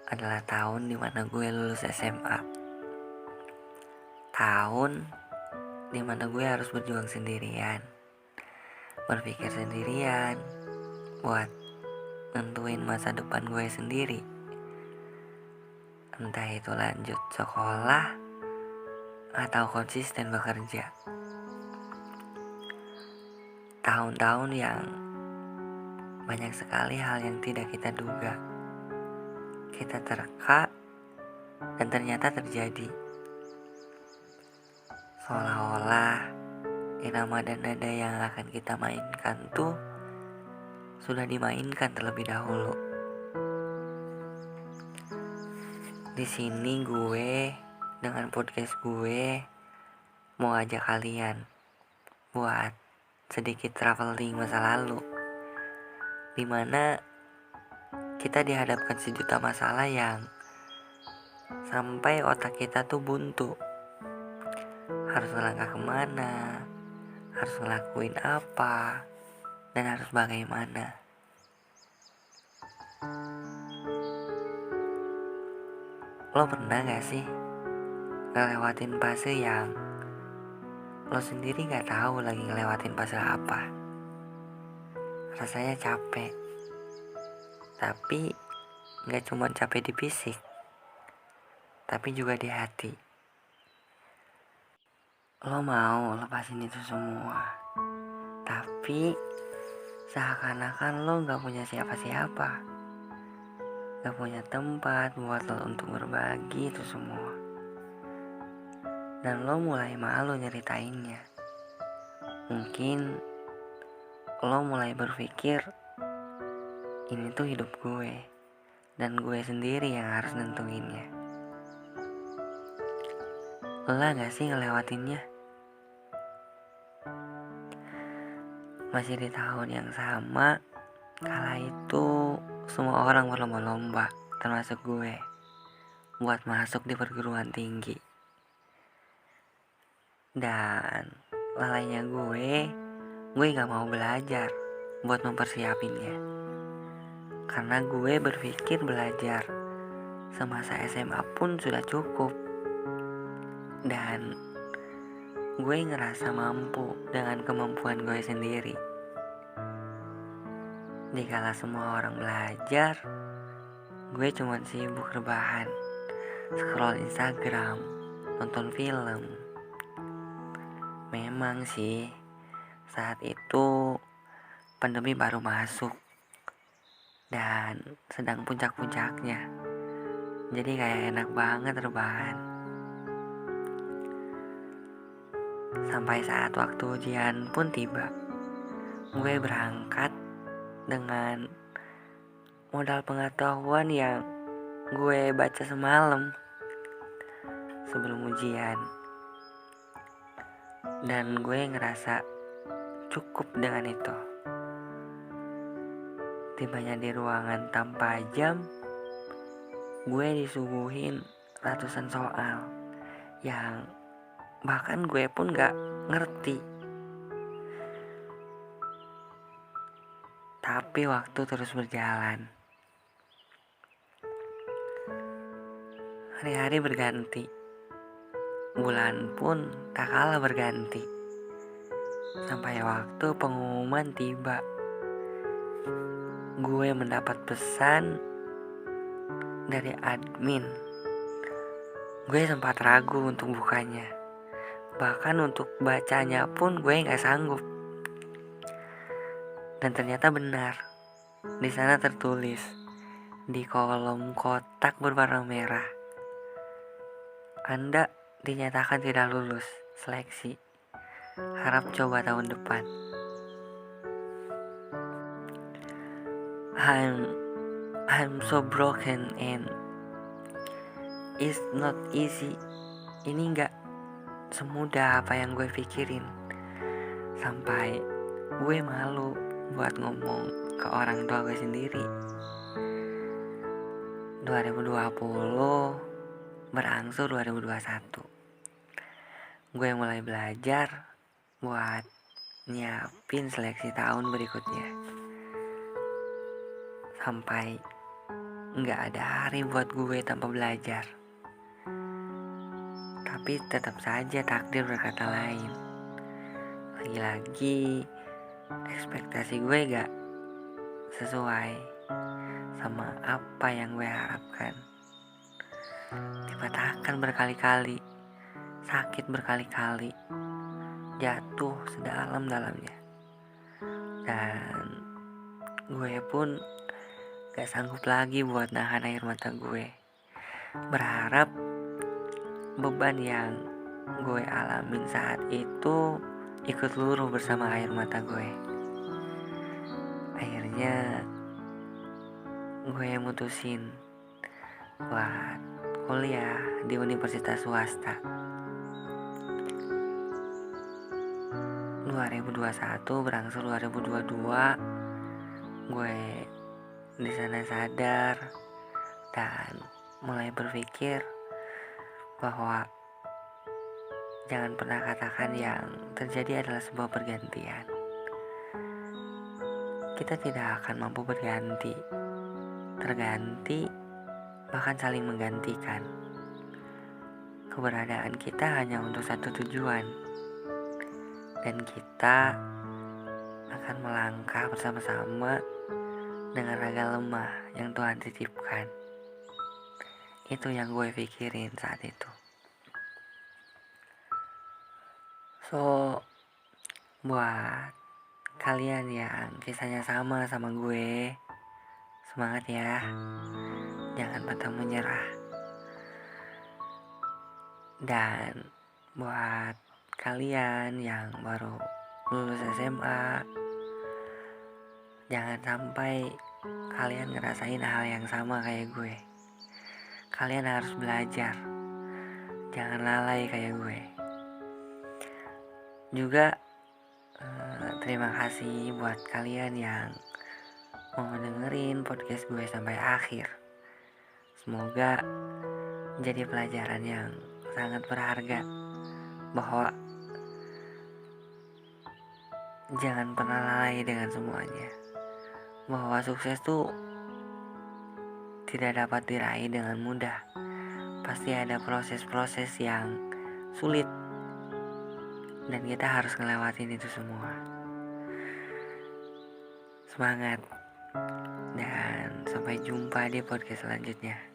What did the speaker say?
adalah tahun dimana gue lulus SMA. Tahun dimana gue harus berjuang sendirian, berpikir sendirian, buat nentuin masa depan gue sendiri. Entah itu lanjut sekolah atau konsisten bekerja. Tahun-tahun yang banyak sekali hal yang tidak kita duga. Kita terka dan ternyata terjadi. Seolah-olah irama dan nada yang akan kita mainkan tuh sudah dimainkan terlebih dahulu. Di sini gue dengan podcast gue mau ajak kalian buat sedikit traveling masa lalu, dimana kita dihadapkan sejuta masalah yang sampai otak kita tuh buntu. Harus melangkah kemana, harus ngelakuin apa, dan harus bagaimana. Lo pernah gak sih ngelewatin fase yang lo sendiri gak tahu lagi ngelewatin fase apa? Rasanya capek, tapi gak cuma capek di fisik, tapi juga di hati. Lo mau lepasin itu semua, tapi seakan-akan lo gak punya siapa-siapa, gak punya tempat buat lo untuk berbagi itu semua. Dan lo mulai malu nyeritainnya. Mungkin lo mulai berpikir ini tuh hidup gue, dan gue sendiri yang harus nentuinnya. Lelah gak sih ngelewatinnya? Masih di tahun yang sama, kala itu semua orang berlomba-lomba, termasuk gue, buat masuk di perguruan tinggi. Dan lalainya gue gak mau belajar buat mempersiapinnya. Karena gue berpikir belajar semasa SMA pun sudah cukup. Dan gue ngerasa mampu dengan kemampuan gue sendiri. Dikala semua orang belajar, gue cuma sibuk rebahan, scroll Instagram, nonton film. Memang sih, saat itu pandemi baru masuk dan sedang puncak-puncaknya. Jadi kayak enak banget rebahan. Sampai saat waktu ujian pun tiba. Gue berangkat dengan modal pengetahuan yang gue baca semalam sebelum ujian. Dan gue ngerasa cukup dengan itu. Tibanya di ruangan tanpa jam, gue disuguhin ratusan soal yang bahkan gue pun gak ngerti. Tapi waktu terus berjalan. Hari-hari berganti. Bulan pun tak kalah berganti. Sampai waktu pengumuman tiba. Gue mendapat pesan dari admin. Gue sempat ragu untuk bukanya. Bahkan untuk bacanya pun gue gak sanggup. Dan ternyata benar. Di sana tertulis di kolom kotak berwarna merah, Anda dinyatakan tidak lulus seleksi. Harap coba tahun depan. I'm so broken and it's not easy. Ini gak semudah apa yang gue pikirin. Sampai gue malu buat ngomong ke orang tua gue sendiri. 2020 berangsur 2021. Gue mulai belajar buat nyiapin seleksi tahun berikutnya. Sampai nggak ada hari buat gue tanpa belajar. Tapi tetap saja takdir berkata lain. Lagi-lagi ekspektasi gue gak sesuai sama apa yang gue harapkan. Dipatahkan berkali-kali, sakit berkali-kali, jatuh sedalam-dalamnya. Dan gue pun gak sanggup lagi buat nahan air mata gue. Berharap beban yang gue alamin saat itu ikut luruh bersama air mata gue. Akhirnya gue mutusin buat kuliah di universitas swasta. 2021 berangsur 2022, gue di sana sadar dan mulai berpikir bahwa jangan pernah katakan yang terjadi adalah sebuah pergantian. Kita tidak akan mampu berganti, terganti, bahkan saling menggantikan. Keberadaan kita hanya untuk satu tujuan, dan kita akan melangkah bersama-sama dengan raga lemah yang Tuhan titipkan. Itu yang gue pikirin saat itu. So, buat kalian yang kisahnya sama gue, semangat ya, jangan pantang menyerah. Dan buat kalian yang baru lulus SMA, jangan sampai kalian ngerasain hal yang sama kayak gue. Kalian harus belajar, jangan lalai kayak gue. Juga terima kasih buat kalian yang mau dengerin podcast gue sampai akhir. Semoga jadi pelajaran yang sangat berharga, bahwa jangan pernah lalai dengan semuanya. Bahwa sukses tuh tidak dapat diraih dengan mudah. Pasti ada proses-proses yang sulit, dan kita harus ngelewatin itu semua. Semangat, dan sampai jumpa di podcast selanjutnya.